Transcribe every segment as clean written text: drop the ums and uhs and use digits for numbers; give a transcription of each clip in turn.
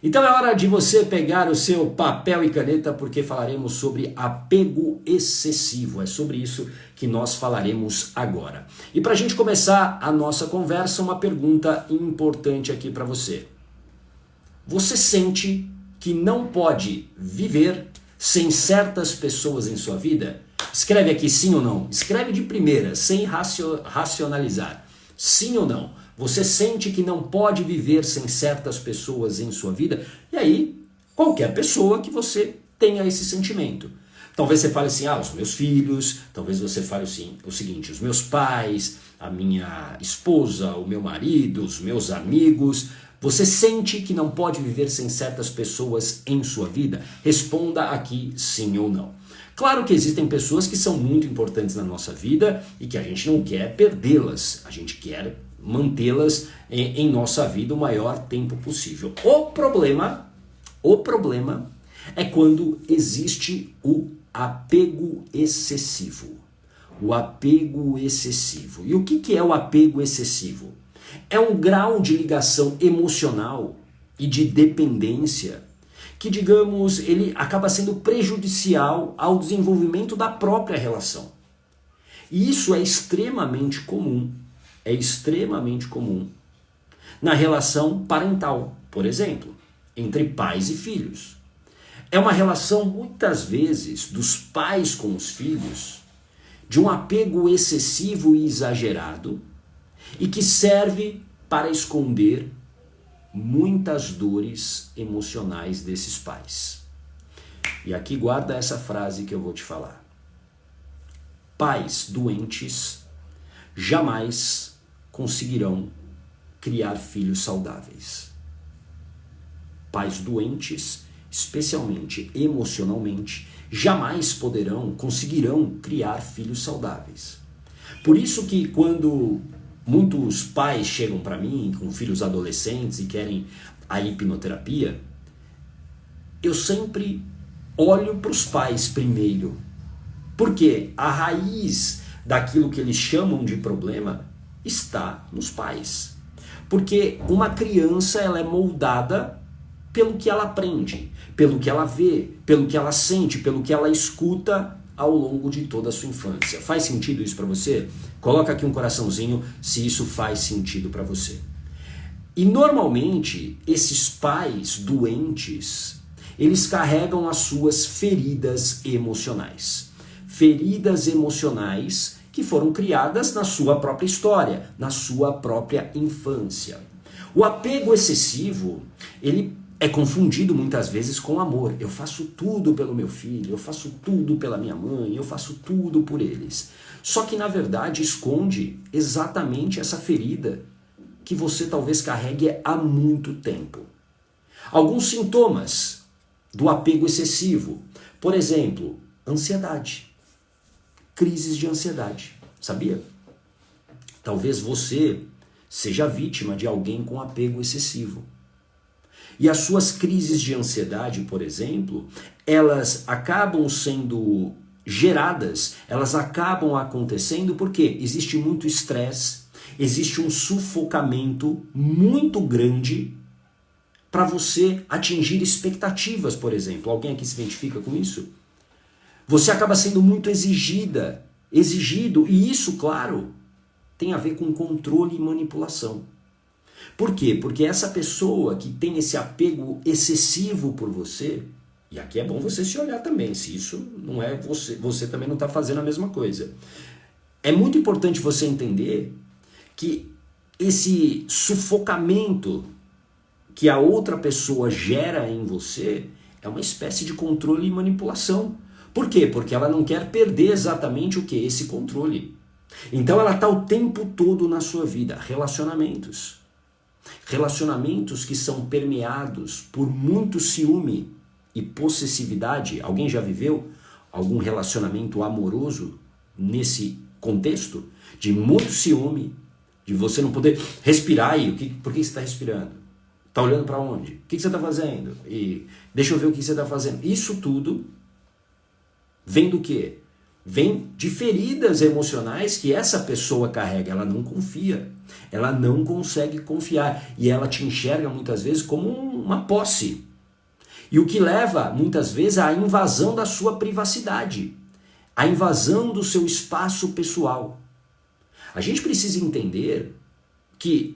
Então é hora de você pegar o seu papel e caneta, porque falaremos sobre apego excessivo. É sobre isso que nós falaremos agora. E para a gente começar a nossa conversa, uma pergunta importante aqui para você. Você sente que não pode viver sem certas pessoas em sua vida? Escreve aqui sim ou não. Escreve de primeira, sem racionalizar. Sim ou não? Você sente que não pode viver sem certas pessoas em sua vida? E aí, qualquer pessoa que você tenha esse sentimento. Talvez você fale assim, os meus filhos, talvez você fale assim, o seguinte, os meus pais, a minha esposa, o meu marido, os meus amigos. Você sente que não pode viver sem certas pessoas em sua vida? Responda aqui sim ou não. Claro que existem pessoas que são muito importantes na nossa vida e que a gente não quer perdê-las, a gente quer mantê-las em nossa vida o maior tempo possível. O problema é quando existe o apego excessivo. O apego excessivo. E o que é o apego excessivo? É um grau de ligação emocional e de dependência que, digamos, ele acaba sendo prejudicial ao desenvolvimento da própria relação. E isso é extremamente comum. É extremamente comum na relação parental, por exemplo, entre pais e filhos. É uma relação, muitas vezes, dos pais com os filhos, de um apego excessivo e exagerado, e que serve para esconder muitas dores emocionais desses pais. E aqui guarda essa frase que eu vou te falar. Pais doentes jamais conseguirão criar filhos saudáveis. Pais doentes, especialmente emocionalmente, jamais conseguirão criar filhos saudáveis. Por isso que quando muitos pais chegam para mim com filhos adolescentes e querem a hipnoterapia, eu sempre olho para os pais primeiro. Porque a raiz daquilo que eles chamam de problema está nos pais. Porque uma criança ela é moldada pelo que ela aprende, pelo que ela vê, pelo que ela sente, pelo que ela escuta ao longo de toda a sua infância. Faz sentido isso para você? Coloca aqui um coraçãozinho se isso faz sentido para você. E normalmente esses pais doentes, eles carregam as suas feridas emocionais. Feridas emocionais que foram criadas na sua própria história, na sua própria infância. O apego excessivo, ele é confundido muitas vezes com amor. Eu faço tudo pelo meu filho, eu faço tudo pela minha mãe, eu faço tudo por eles. Só que na verdade esconde exatamente essa ferida que você talvez carregue há muito tempo. Alguns sintomas do apego excessivo, por exemplo, ansiedade. Crises de ansiedade, sabia? Talvez você seja vítima de alguém com apego excessivo. E as suas crises de ansiedade, por exemplo, elas acabam sendo geradas, elas acabam acontecendo porque existe muito estresse, existe um sufocamento muito grande para você atingir expectativas, por exemplo. Alguém aqui se identifica com isso? Você acaba sendo muito exigido, e isso, claro, tem a ver com controle e manipulação. Por quê? Porque essa pessoa que tem esse apego excessivo por você, e aqui é bom você se olhar também, se isso não é você também não está fazendo a mesma coisa. É muito importante você entender que esse sufocamento que a outra pessoa gera em você é uma espécie de controle e manipulação. Por quê? Porque ela não quer perder exatamente o que? Esse controle. Então ela está o tempo todo na sua vida. Relacionamentos. Relacionamentos que são permeados por muito ciúme e possessividade. Alguém já viveu algum relacionamento amoroso nesse contexto? De muito ciúme, de você não poder respirar. Por que você está respirando? Está olhando para onde? O que você está fazendo? E deixa eu ver o que você está fazendo. Isso tudo vem do quê? Vem de feridas emocionais que essa pessoa carrega. Ela não confia, ela não consegue confiar. E ela te enxerga muitas vezes como uma posse. E o que leva, muitas vezes, à invasão da sua privacidade, à invasão do seu espaço pessoal. A gente precisa entender que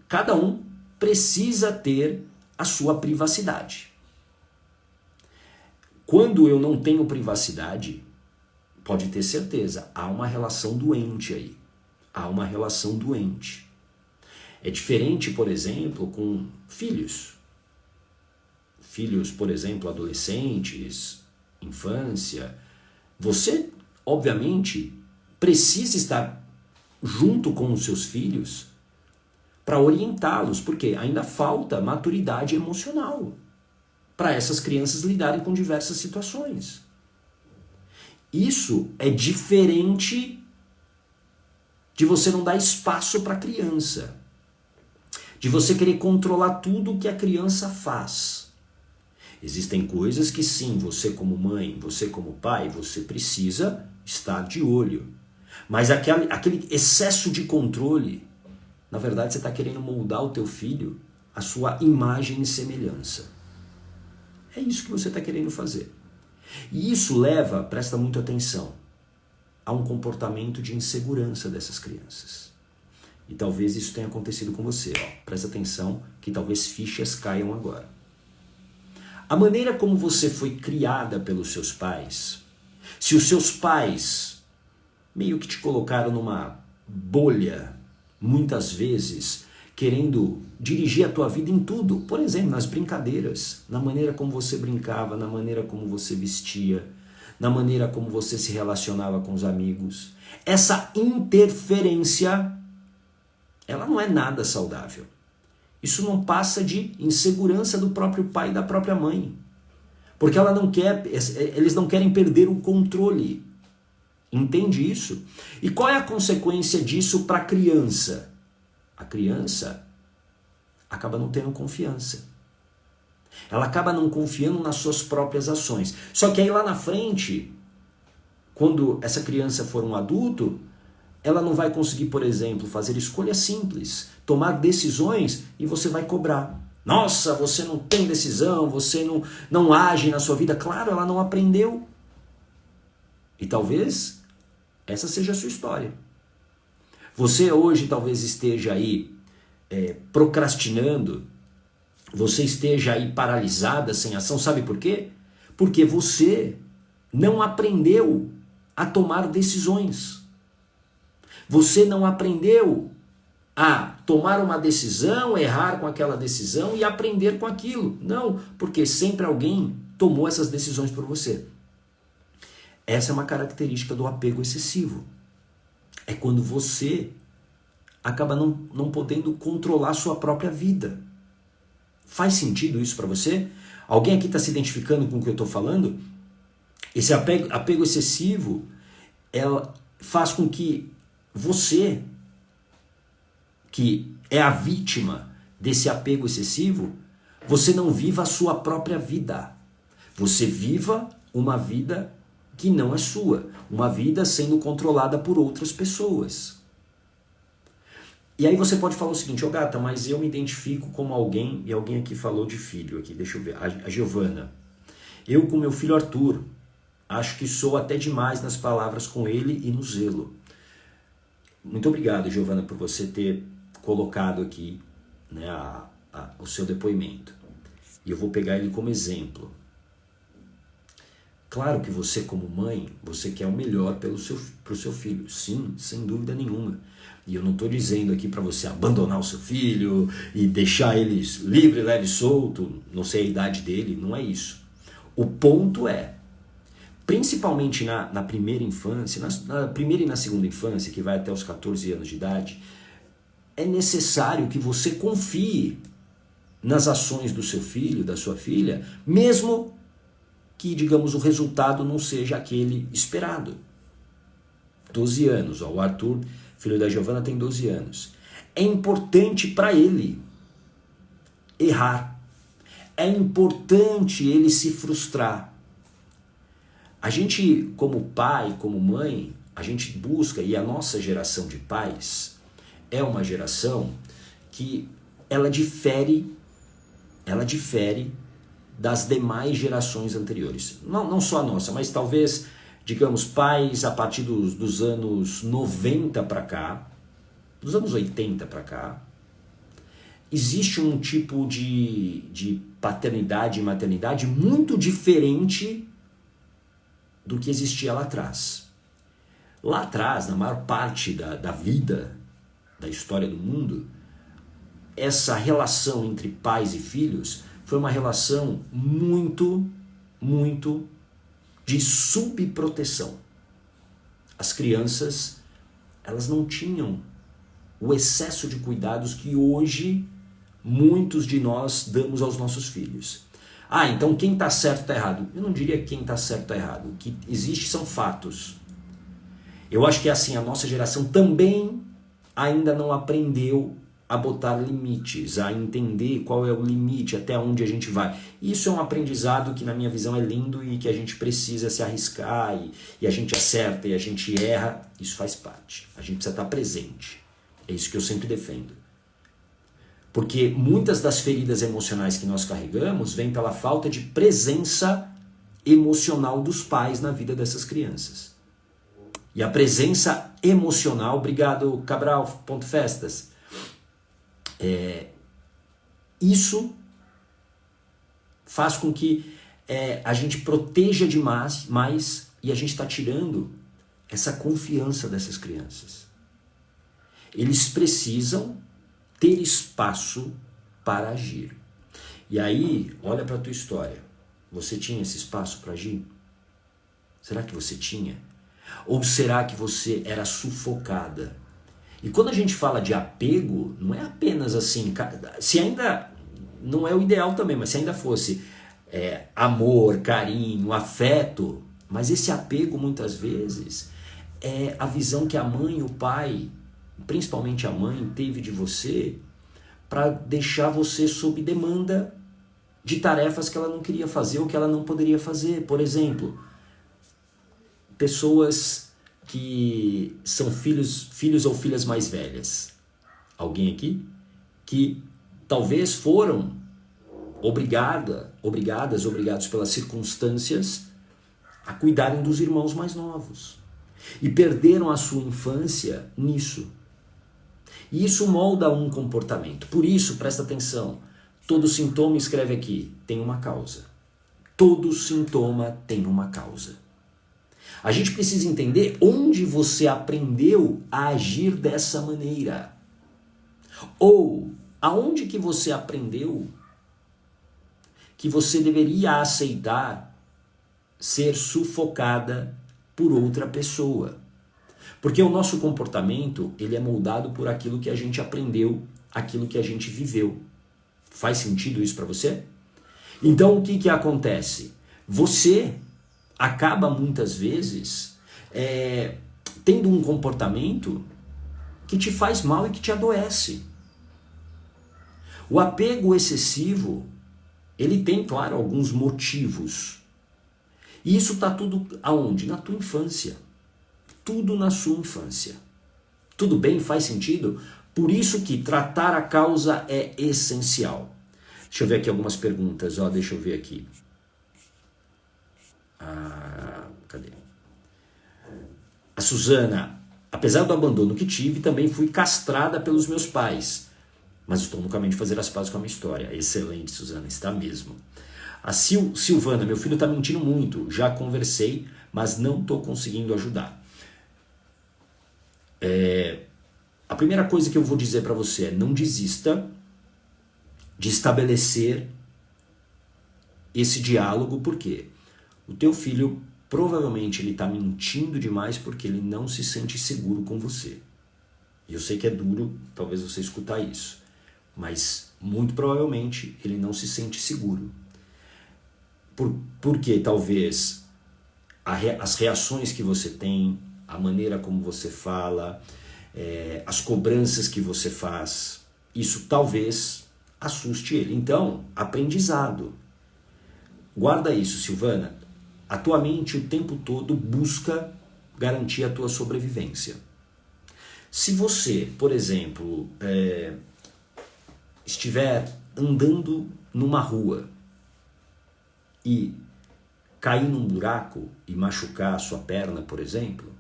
cada um precisa ter a sua privacidade. Quando eu não tenho privacidade, pode ter certeza, há uma relação doente aí. Há uma relação doente. É diferente, por exemplo, com filhos. Filhos, por exemplo, adolescentes, infância. Você, obviamente, precisa estar junto com os seus filhos para orientá-los, porque ainda falta maturidade emocional para essas crianças lidarem com diversas situações. Isso é diferente de você não dar espaço para a criança, de você querer controlar tudo o que a criança faz. Existem coisas que sim, você como mãe, você como pai, você precisa estar de olho. Mas aquele excesso de controle, na verdade você está querendo moldar o teu filho à sua imagem e semelhança. É isso que você está querendo fazer. E isso leva, presta muita atenção, a um comportamento de insegurança dessas crianças. E talvez isso tenha acontecido com você. Presta atenção que talvez fichas caiam agora. A maneira como você foi criada pelos seus pais, se os seus pais meio que te colocaram numa bolha, muitas vezes, querendo dirigir a tua vida em tudo, por exemplo, nas brincadeiras, na maneira como você brincava, na maneira como você vestia, na maneira como você se relacionava com os amigos. Essa interferência, ela não é nada saudável. Isso não passa de insegurança do próprio pai e da própria mãe. Porque eles não querem perder o controle. Entende isso? E qual é a consequência disso para a criança? A criança acaba não tendo confiança. Ela acaba não confiando nas suas próprias ações. Só que aí lá na frente, quando essa criança for um adulto, ela não vai conseguir, por exemplo, fazer escolhas simples, tomar decisões e você vai cobrar. Nossa, você não tem decisão, você não age na sua vida. Claro, ela não aprendeu. E talvez essa seja a sua história. Você hoje talvez esteja aí procrastinando, você esteja aí paralisada, sem ação. Sabe por quê? Porque você não aprendeu a tomar decisões. Você não aprendeu a tomar uma decisão, errar com aquela decisão e aprender com aquilo. Não, porque sempre alguém tomou essas decisões por você. Essa é uma característica do apego excessivo. É quando você acaba não podendo controlar a sua própria vida. Faz sentido isso para você? Alguém aqui está se identificando com o que eu estou falando? Esse apego excessivo ela faz com que você, que é a vítima desse apego excessivo, você não viva a sua própria vida. Você viva uma vida que não é sua, uma vida sendo controlada por outras pessoas. E aí você pode falar o seguinte: ô gata, mas eu me identifico como alguém, e alguém aqui falou de filho, aqui, deixa eu ver, a Giovana. Eu com meu filho Arthur, acho que sou até demais nas palavras com ele e no zelo. Muito obrigado, Giovana, por você ter colocado aqui, né, o seu depoimento. E eu vou pegar ele como exemplo. Claro que você, como mãe, você quer o melhor para o seu filho. Sim, sem dúvida nenhuma. E eu não estou dizendo aqui para você abandonar o seu filho e deixar ele livre, leve e solto, não sei a idade dele, não é isso. O ponto é, principalmente na primeira infância, na primeira e na segunda infância, que vai até os 14 anos de idade, é necessário que você confie nas ações do seu filho, da sua filha, mesmo que, digamos, o resultado não seja aquele esperado. 12 anos, ó, o Arthur, filho da Giovana, tem 12 anos. É importante para ele errar. É importante ele se frustrar. A gente, como pai, como mãe, a gente busca, e a nossa geração de pais é uma geração que ela difere ela difere das demais gerações anteriores. Não só a nossa, mas talvez, digamos, pais a partir dos anos 90 para cá, dos anos 80 para cá, existe um tipo de paternidade e maternidade muito diferente do que existia lá atrás. Lá atrás, na maior parte da vida, da história do mundo, essa relação entre pais e filhos foi uma relação muito de subproteção. As crianças, elas não tinham o excesso de cuidados que hoje muitos de nós damos aos nossos filhos. Ah, então quem está certo está errado. Eu não diria quem está certo está errado. O que existe são fatos. Eu acho que assim, a nossa geração também ainda não aprendeu a botar limites, a entender qual é o limite, até onde a gente vai. Isso é um aprendizado que na minha visão é lindo e que a gente precisa se arriscar e a gente acerta e a gente erra. Isso faz parte. A gente precisa estar presente. É isso que eu sempre defendo. Porque muitas das feridas emocionais que nós carregamos vêm pela falta de presença emocional dos pais na vida dessas crianças. E a presença emocional, obrigado Cabral, ponto festas, isso faz com que a gente proteja demais e a gente está tirando essa confiança dessas crianças. Eles precisam ter espaço para agir. E aí, olha para a tua história. Você tinha esse espaço para agir? Será que você tinha? Ou será que você era sufocada? E quando a gente fala de apego, não é apenas assim, se ainda não é o ideal também, mas se ainda fosse amor, carinho, afeto, mas esse apego muitas vezes é a visão que a mãe e o pai, principalmente a mãe, teve de você para deixar você sob demanda de tarefas que ela não queria fazer ou que ela não poderia fazer. Por exemplo, pessoas que são filhos ou filhas mais velhas. Alguém aqui que talvez foram obrigados pelas circunstâncias a cuidarem dos irmãos mais novos e perderam a sua infância nisso. E isso molda um comportamento. Por isso, presta atenção, todo sintoma, escreve aqui, tem uma causa. Todo sintoma tem uma causa. A gente precisa entender onde você aprendeu a agir dessa maneira. Ou aonde que você aprendeu que você deveria aceitar ser sufocada por outra pessoa. Porque o nosso comportamento, ele é moldado por aquilo que a gente aprendeu, aquilo que a gente viveu. Faz sentido isso para você? Então o que acontece? Você acaba muitas vezes tendo um comportamento que te faz mal e que te adoece. O apego excessivo, ele tem, claro, alguns motivos. E isso está tudo aonde? Na tua infância. Tudo na sua infância. Tudo bem? Faz sentido? Por isso que tratar a causa é essencial. Deixa eu ver aqui algumas perguntas. Deixa eu ver aqui. Cadê? A Suzana, apesar do abandono que tive, também fui castrada pelos meus pais. Mas estou no caminho de fazer as pazes com a minha história. Excelente, Suzana, está mesmo. A Silvana, meu filho está mentindo muito. Já conversei, mas não estou conseguindo ajudar. A primeira coisa que eu vou dizer para você é não desista de estabelecer esse diálogo, porque o teu filho provavelmente ele está mentindo demais porque ele não se sente seguro com você. E eu sei que é duro, talvez você escutar isso, mas muito provavelmente ele não se sente seguro. Porque talvez as reações que você tem, a maneira como você fala, as cobranças que você faz, isso talvez assuste ele. Então, aprendizado. Guarda isso, Silvana. A tua mente o tempo todo busca garantir a tua sobrevivência. Se você, por exemplo, estiver andando numa rua e cair num buraco e machucar a sua perna, por exemplo,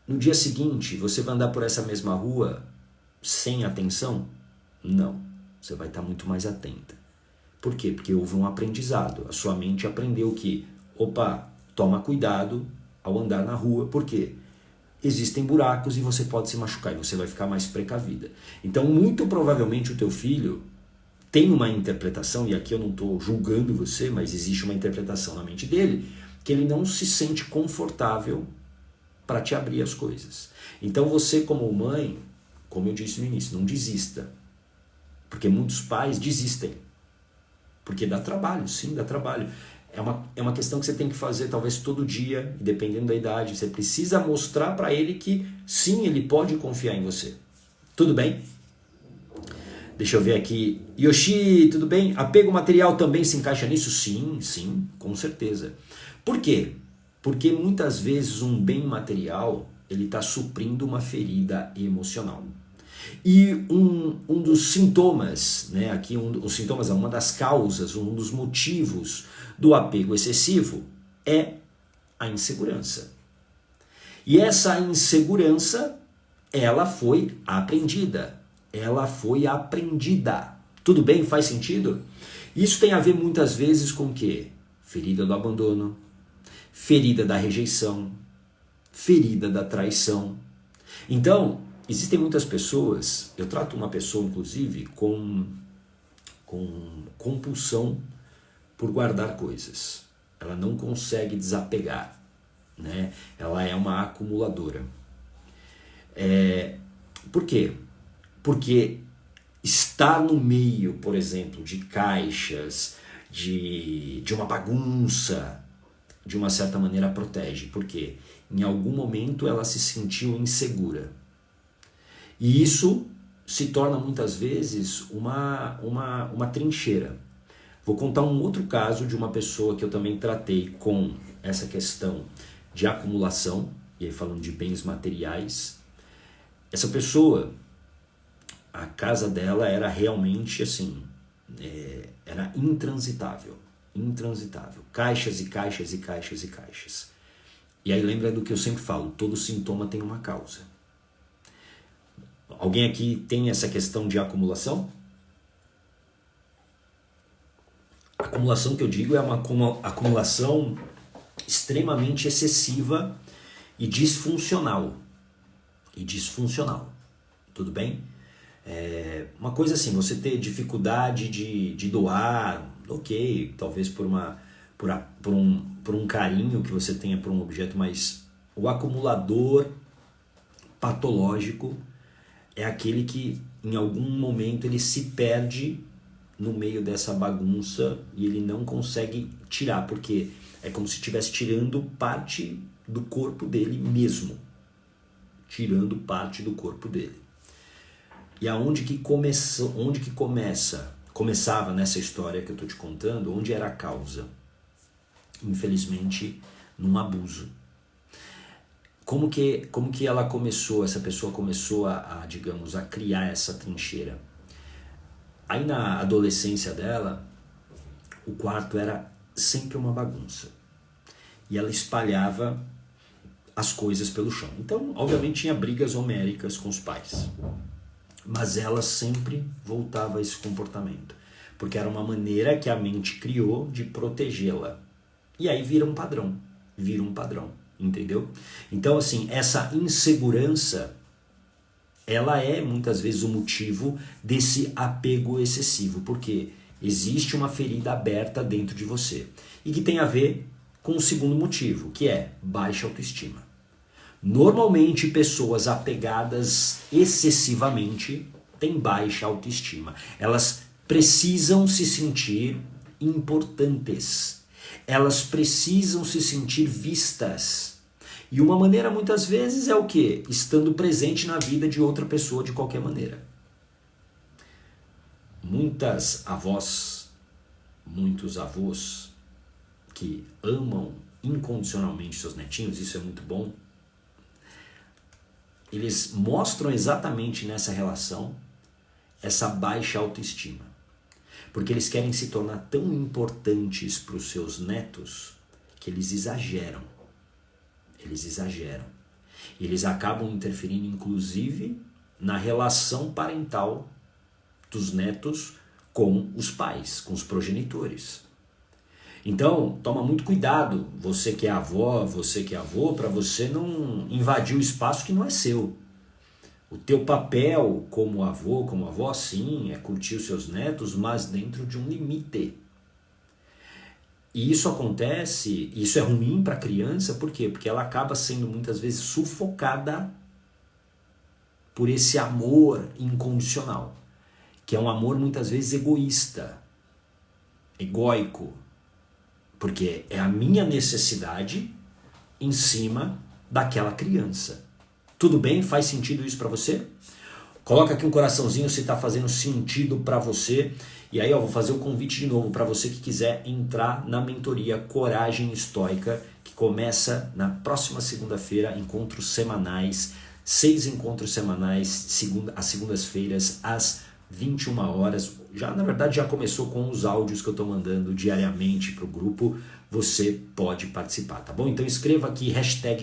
no dia seguinte você vai andar por essa mesma rua sem atenção? Não, você vai estar muito mais atenta. Por quê? Porque houve um aprendizado. A sua mente aprendeu que, opa, toma cuidado ao andar na rua, por quê? Existem buracos e você pode se machucar e você vai ficar mais precavida. Então, muito provavelmente o teu filho tem uma interpretação, e aqui eu não estou julgando você, mas existe uma interpretação na mente dele, que ele não se sente confortável para te abrir as coisas. Então você, como mãe, como eu disse no início, não desista. Porque muitos pais desistem. Porque dá trabalho, sim, dá trabalho. É uma questão que você tem que fazer talvez todo dia, e dependendo da idade, você precisa mostrar para ele que sim, ele pode confiar em você. Tudo bem? Deixa eu ver aqui. Yoshi, tudo bem? Apego material também se encaixa nisso? Sim, sim, com certeza. Por quê? Porque muitas vezes um bem material ele está suprindo uma ferida emocional. E um dos sintomas, né, aqui os sintomas, uma das causas, um dos motivos do apego excessivo é a insegurança. E essa insegurança, ela foi aprendida. Ela foi aprendida. Tudo bem? Faz sentido? Isso tem a ver muitas vezes com o quê? Ferida do abandono, ferida da rejeição, ferida da traição. Então, existem muitas pessoas, eu trato uma pessoa inclusive com compulsão por guardar coisas. Ela não consegue desapegar, né? Ela é uma acumuladora. Por quê? Porque estar no meio, por exemplo, de caixas, de uma bagunça, de uma certa maneira protege. Por quê? Em algum momento ela se sentiu insegura. E isso se torna muitas vezes uma trincheira. Vou contar um outro caso de uma pessoa que eu também tratei com essa questão de acumulação, e aí falando de bens materiais. Essa pessoa, a casa dela era realmente assim, era intransitável. Intransitável. Caixas e caixas e caixas e caixas. E aí lembra do que eu sempre falo, todo sintoma tem uma causa. Alguém aqui tem essa questão de acumulação? Acumulação que eu digo é uma acumulação extremamente excessiva e disfuncional. Tudo bem? Uma coisa assim, você ter dificuldade de doar, ok, talvez por um carinho que você tenha por um objeto, mas o acumulador patológico é aquele que em algum momento ele se perde no meio dessa bagunça e ele não consegue tirar, porque é como se estivesse tirando parte do corpo dele mesmo. Tirando parte do corpo dele. E aonde que começava nessa história que eu estou te contando, onde era a causa? Infelizmente, num abuso. Como que ela começou, essa pessoa começou a criar essa trincheira? Aí na adolescência dela, o quarto era sempre uma bagunça. E ela espalhava as coisas pelo chão. Então, obviamente, tinha brigas homéricas com os pais. Mas ela sempre voltava a esse comportamento. Porque era uma maneira que a mente criou de protegê-la. E aí vira um padrão. Entendeu? Então, assim, essa insegurança, ela é muitas vezes o motivo desse apego excessivo. Porque existe uma ferida aberta dentro de você. E que tem a ver com o segundo motivo, que é baixa autoestima. Normalmente, pessoas apegadas excessivamente têm baixa autoestima. Elas precisam se sentir importantes. Elas precisam se sentir vistas. E uma maneira, muitas vezes, é o quê? Estando presente na vida de outra pessoa de qualquer maneira. Muitas avós, muitos avós que amam incondicionalmente seus netinhos, isso é muito bom, eles mostram exatamente nessa relação essa baixa autoestima. Porque eles querem se tornar tão importantes para os seus netos que eles exageram. Eles exageram. Eles acabam interferindo, inclusive, na relação parental dos netos com os pais, com os progenitores. Então, toma muito cuidado, você que é avó, você que é avô, para você não invadir o espaço que não é seu. O teu papel como avô, como avó, sim, é curtir os seus netos, mas dentro de um limite. E isso acontece, isso é ruim para a criança, por quê? Porque ela acaba sendo muitas vezes sufocada por esse amor incondicional, que é um amor muitas vezes egoísta, egóico, porque é a minha necessidade em cima daquela criança. Tudo bem? Faz sentido isso para você? Coloca aqui um coraçãozinho se está fazendo sentido para você. E aí eu vou fazer o convite de novo para você que quiser entrar na mentoria Coragem Estoica, que começa na próxima segunda-feira, encontros semanais, 6 encontros semanais, às segundas-feiras, às 21 horas. Na verdade, já começou com os áudios que eu estou mandando diariamente para o grupo. Você pode participar, tá bom? Então escreva aqui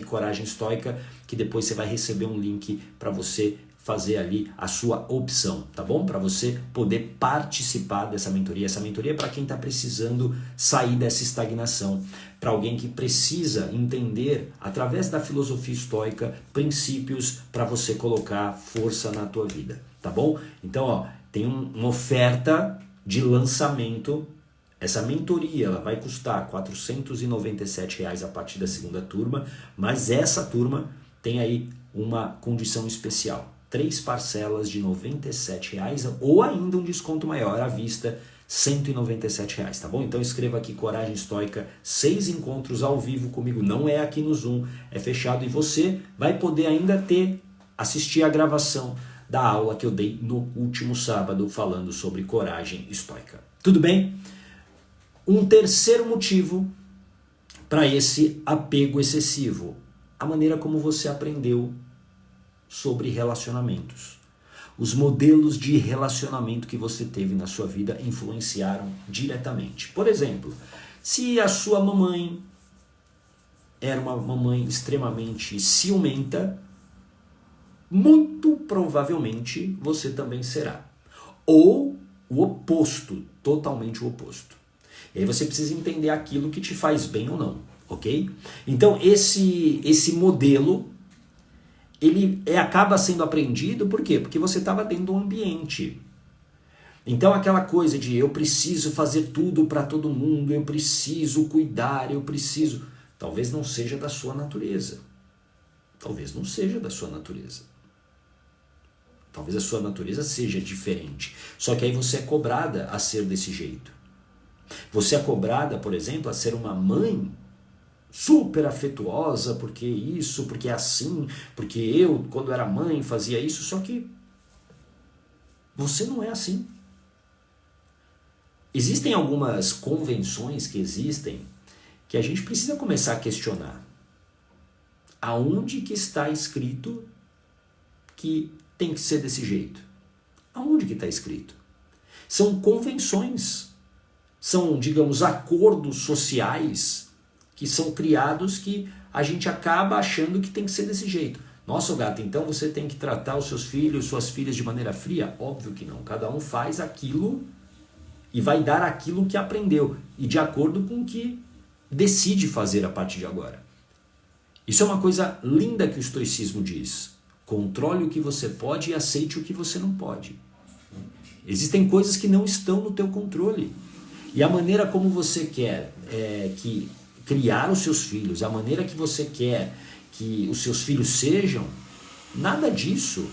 #Coragem Estoica, que depois você vai receber um link para você fazer ali a sua opção, tá bom? Para você poder participar dessa mentoria. Essa mentoria é para quem está precisando sair dessa estagnação, para alguém que precisa entender, através da filosofia estoica, princípios para você colocar força na tua vida, tá bom? Então, ó, tem uma oferta de lançamento. Essa mentoria ela vai custar R$ 497 a partir da segunda turma, mas essa turma tem aí uma condição especial. 3 parcelas de R$ 97 ou ainda um desconto maior à vista, R$ 197, tá bom? Então escreva aqui Coragem Estoica, 6 encontros ao vivo comigo, não é aqui no Zoom, é fechado, e você vai poder ainda assistir a gravação da aula que eu dei no último sábado falando sobre coragem estoica. Tudo bem? Um terceiro motivo para esse apego excessivo, a maneira como você aprendeu sobre relacionamentos. Os modelos de relacionamento que você teve na sua vida influenciaram diretamente. Por exemplo, se a sua mamãe era uma mamãe extremamente ciumenta, muito provavelmente você também será. Ou o oposto, totalmente o oposto. E aí você precisa entender aquilo que te faz bem ou não, ok? Então esse modelo, ele acaba sendo aprendido, por quê? Porque você estava dentro de um ambiente. Então aquela coisa de eu preciso fazer tudo para todo mundo, eu preciso cuidar, talvez não seja da sua natureza. Talvez não seja da sua natureza. Talvez a sua natureza seja diferente. Só que aí você é cobrada a ser desse jeito. Você é cobrada, por exemplo, a ser uma mãe super afetuosa, porque isso, porque é assim, porque eu, quando era mãe, fazia isso, só que você não é assim. Existem algumas convenções que a gente precisa começar a questionar. Aonde que está escrito que tem que ser desse jeito? Aonde que está escrito? São convenções, são, digamos, acordos sociais que são criados que a gente acaba achando que tem que ser desse jeito. Nossa, gato, então você tem que tratar os seus filhos, suas filhas de maneira fria? Óbvio que não. Cada um faz aquilo e vai dar aquilo que aprendeu e de acordo com o que decide fazer a partir de agora. Isso é uma coisa linda que o estoicismo diz. Controle o que você pode e aceite o que você não pode. Existem coisas que não estão no teu controle. E a maneira como você quer criar os seus filhos, a maneira que você quer que os seus filhos sejam, nada disso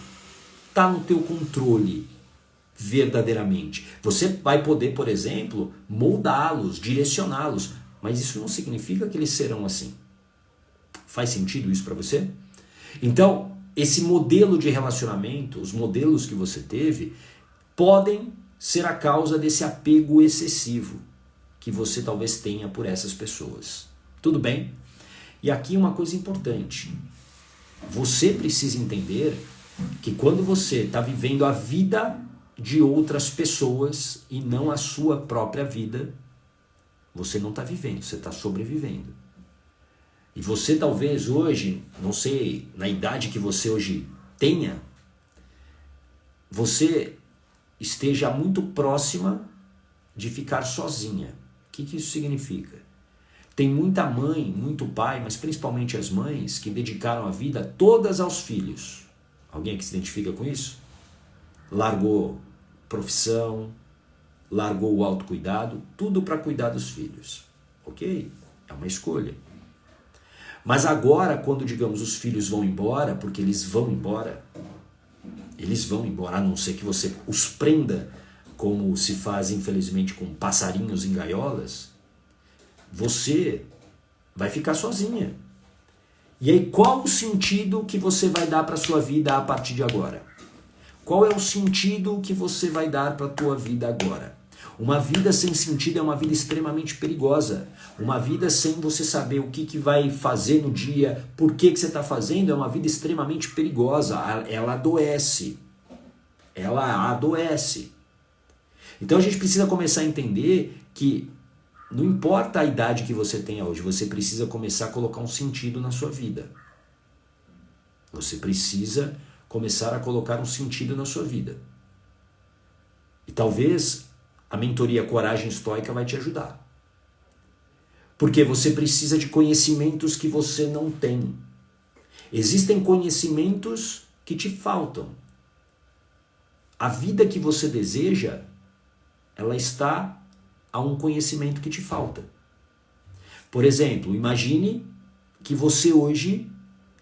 está no teu controle verdadeiramente. Você vai poder, por exemplo, moldá-los, direcioná-los, mas isso não significa que eles serão assim. Faz sentido isso para você? Então, esse modelo de relacionamento, os modelos que você teve, podem ser a causa desse apego excessivo que você talvez tenha por essas pessoas. Tudo bem? E aqui uma coisa importante. Você precisa entender que quando você está vivendo a vida de outras pessoas e não a sua própria vida, você não está vivendo, você está sobrevivendo. E você talvez hoje, não sei, na idade que você hoje tenha, você esteja muito próxima de ficar sozinha. O que isso significa? Tem muita mãe, muito pai, mas principalmente as mães, que dedicaram a vida todas aos filhos. Alguém que se identifica com isso? Largou profissão, largou o autocuidado, tudo para cuidar dos filhos. Ok? É uma escolha. Mas agora, quando, digamos, os filhos vão embora, porque eles vão embora, a não ser que você os prenda, como se faz, infelizmente, com passarinhos em gaiolas, você vai ficar sozinha. E aí, qual o sentido que você vai dar para a sua vida a partir de agora? Qual é o sentido que você vai dar para a tua vida agora? Uma vida sem sentido é uma vida extremamente perigosa. Uma vida sem você saber o que vai fazer no dia, por que você está fazendo, é uma vida extremamente perigosa. Ela adoece. Ela adoece. Então a gente precisa começar a entender que não importa a idade que você tenha hoje, você precisa começar a colocar um sentido na sua vida. Você precisa começar a colocar um sentido na sua vida. E talvez a mentoria Coragem Estoica vai te ajudar. Porque você precisa de conhecimentos que você não tem. Existem conhecimentos que te faltam. A vida que você deseja, ela está a um conhecimento que te falta. Por exemplo, imagine que você hoje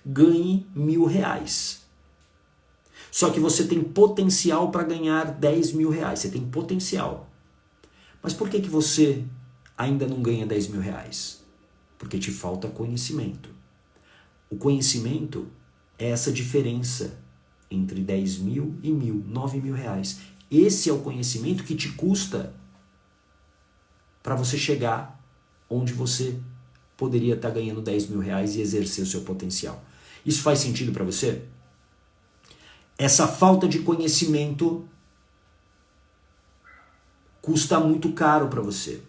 ganhe R$1.000. Só que você tem potencial para ganhar R$10.000. Você tem potencial. Mas por que você ainda não ganha R$10.000? Porque te falta conhecimento. O conhecimento é essa diferença entre 10.000 e 1.000, R$9.000. Esse é o conhecimento que te custa para você chegar onde você poderia estar ganhando R$10.000 e exercer o seu potencial. Isso faz sentido para você? Essa falta de conhecimento custa muito caro para você.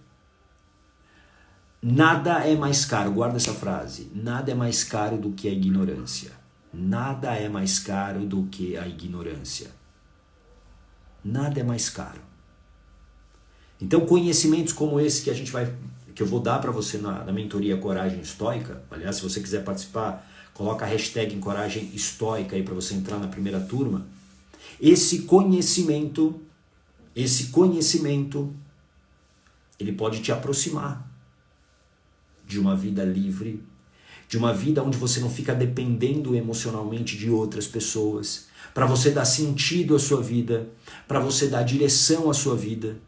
Nada é mais caro, guarda essa frase, nada é mais caro do que a ignorância. Nada é mais caro do que a ignorância. Nada é mais caro. Então conhecimentos como esse que eu vou dar para você na mentoria Coragem Estoica, aliás, se você quiser participar, coloca a hashtag em Coragem Estoica aí para você entrar na primeira turma. Esse conhecimento, ele pode te aproximar de uma vida livre, de uma vida onde você não fica dependendo emocionalmente de outras pessoas, para você dar sentido à sua vida, para você dar direção à sua vida.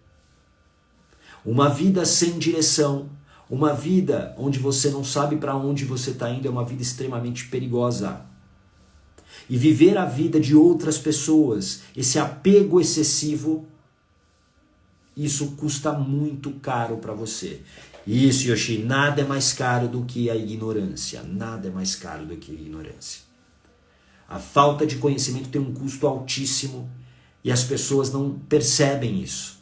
Uma vida sem direção, uma vida onde você não sabe para onde você está indo, é uma vida extremamente perigosa. E viver a vida de outras pessoas, esse apego excessivo, isso custa muito caro para você. Isso, Yoshi, nada é mais caro do que a ignorância. Nada é mais caro do que a ignorância. A falta de conhecimento tem um custo altíssimo e as pessoas não percebem isso.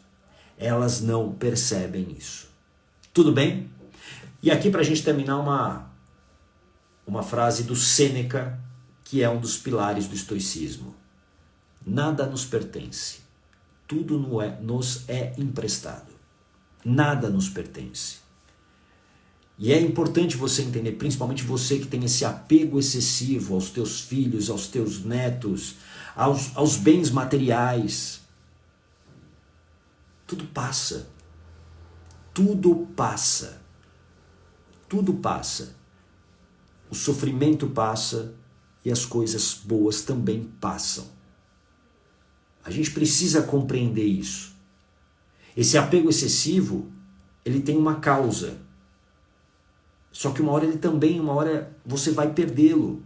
Elas não percebem isso. Tudo bem? E aqui para a gente terminar uma frase do Sêneca, que é um dos pilares do estoicismo. Nada nos pertence. Tudo nos é emprestado. Nada nos pertence. E é importante você entender, principalmente você que tem esse apego excessivo aos teus filhos, aos teus netos, aos bens materiais. Tudo passa. Tudo passa. Tudo passa. O sofrimento passa e as coisas boas também passam. A gente precisa compreender isso. Esse apego excessivo, ele tem uma causa. Só que uma hora você vai perdê-lo.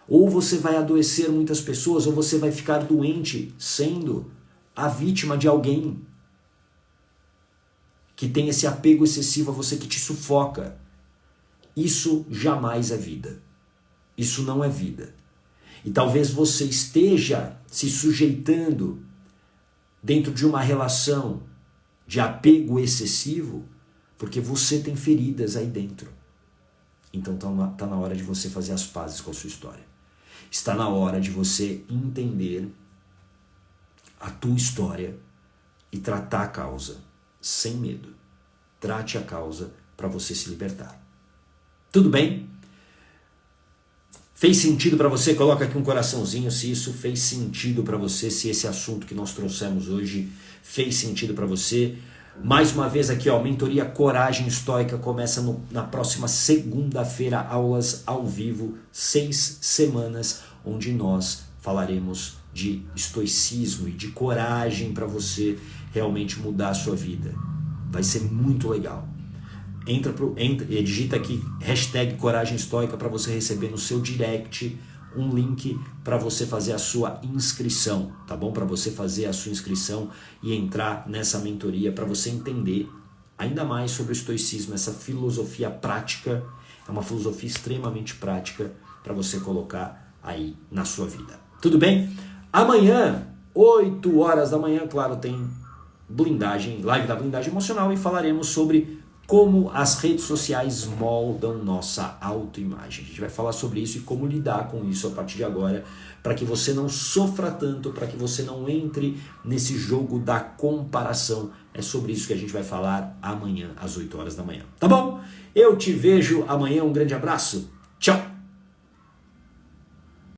Ou você vai adoecer muitas pessoas, ou você vai ficar doente sendo a vítima de alguém que tem esse apego excessivo a você, que te sufoca. Isso jamais é vida. Isso não é vida. E talvez você esteja se sujeitando dentro de uma relação de apego excessivo, porque você tem feridas aí dentro. Então tá na hora de você fazer as pazes com a sua história. Está na hora de você entender a tua história e tratar a causa sem medo. Trate a causa para você se libertar. Tudo bem? Fez sentido para você? Coloca aqui um coraçãozinho se isso fez sentido para você, se esse assunto que nós trouxemos hoje fez sentido para você. Mais uma vez aqui, ó, mentoria Coragem Estoica começa na próxima segunda-feira, aulas ao vivo, 6 semanas, onde nós falaremos de estoicismo e de coragem para você realmente mudar a sua vida. Vai ser muito legal. Digita aqui hashtag Coragem Estoica para você receber no seu direct um link para você fazer a sua inscrição, tá bom? Para você fazer a sua inscrição e entrar nessa mentoria para você entender ainda mais sobre o estoicismo, essa filosofia prática, é uma filosofia extremamente prática para você colocar aí na sua vida. Tudo bem? Amanhã, 8 horas da manhã, claro, tem blindagem, live da blindagem emocional e falaremos sobre como as redes sociais moldam nossa autoimagem. A gente vai falar sobre isso e como lidar com isso a partir de agora, para que você não sofra tanto, para que você não entre nesse jogo da comparação. É sobre isso que a gente vai falar amanhã, às 8 horas da manhã. Tá bom? Eu te vejo amanhã. Um grande abraço. Tchau!